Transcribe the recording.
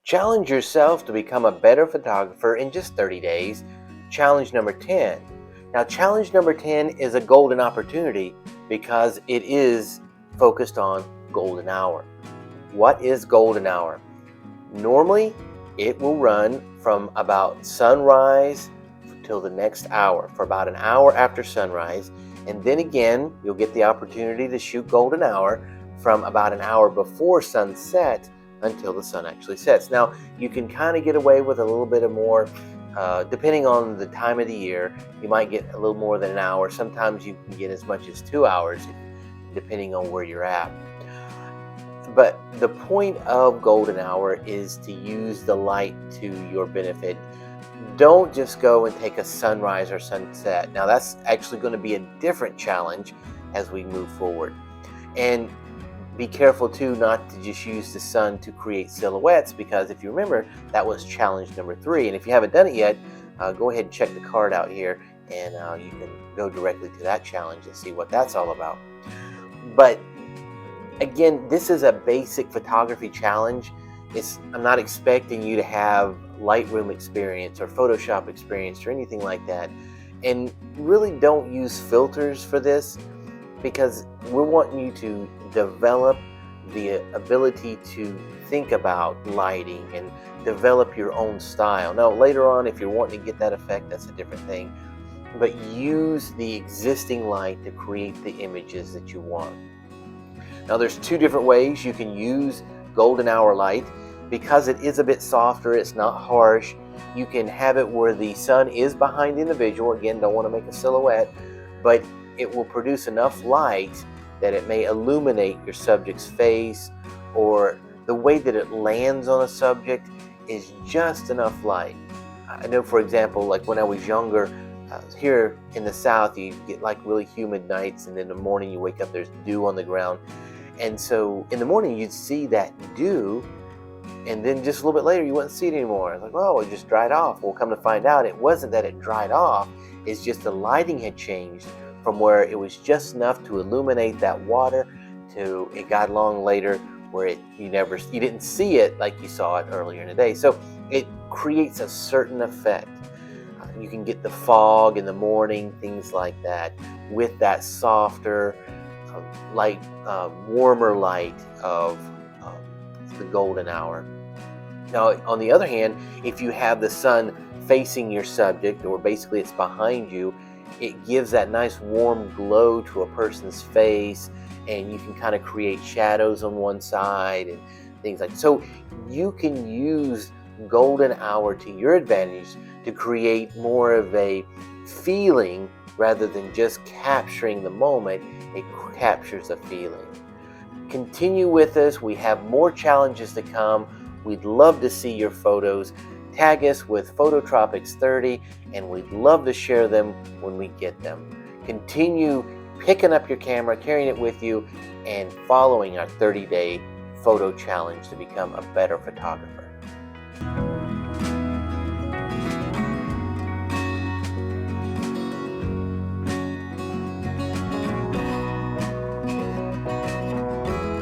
Challenge yourself to become a better photographer in just 30 days. Challenge number 10. Now, challenge number 10 is a golden opportunity because it is focused on golden hour. What is golden hour? Normally, it will run from about sunrise till the next hour, for about an hour after sunrise. And then again, you'll get the opportunity to shoot golden hour from about an hour before sunset until the sun actually sets. Now, you can kind of get away with a little bit of more, depending on the time of the year. You might get a little more than an hour. Sometimes you can get as much as 2 hours, depending on where you're at. But the point of golden hour is to use the light to your benefit. Don't just go and take a sunrise or sunset. Now, that's actually going to be a different challenge as we move forward. And be careful too not to just use the sun to create silhouettes, because if you remember, that was challenge number 3. And if you haven't done it yet, go ahead and check the card out here, and you can go directly to that challenge and see what that's all about. But again, this is a basic photography challenge. I'm not expecting you to have Lightroom experience or Photoshop experience or anything like that. And really don't use filters for this, because we're wanting you to develop the ability to think about lighting and develop your own style. Now, later on, if you're wanting to get that effect, that's a different thing. But use the existing light to create the images that you want. Now, there's 2 different ways you can use golden hour light. Because it is a bit softer, it's not harsh. You can have it where the sun is behind the individual. Again, don't want to make a silhouette, but it will produce enough light that it may illuminate your subject's face, or the way that it lands on a subject is just enough light. I know, for example, like when I was younger, here in the South, you get like really humid nights, and in the morning you wake up, there's dew on the ground. And so in the morning you'd see that dew, and then just a little bit later you wouldn't see it anymore. It's like, oh, it just dried off. Well, come to find out, it wasn't that it dried off, it's just the lighting had changed from where it was just enough to illuminate that water to it got long later where you didn't see it like you saw it earlier in the day. So it creates a certain effect. You can get the fog in the morning, things like that, with that softer light, warmer light of the golden hour. Now, on the other hand, if you have the sun facing your subject, or basically it's behind you, it gives that nice warm glow to a person's face, and you can kind of create shadows on one side and things like that. So you can use golden hour to your advantage to create more of a feeling rather than just capturing the moment. It captures a feeling. Continue with us. We have more challenges to come. We'd love to see your photos. Tag us with Phototropics30, and we'd love to share them when we get them. Continue picking up your camera, carrying it with you, and following our 30-day photo challenge to become a better photographer.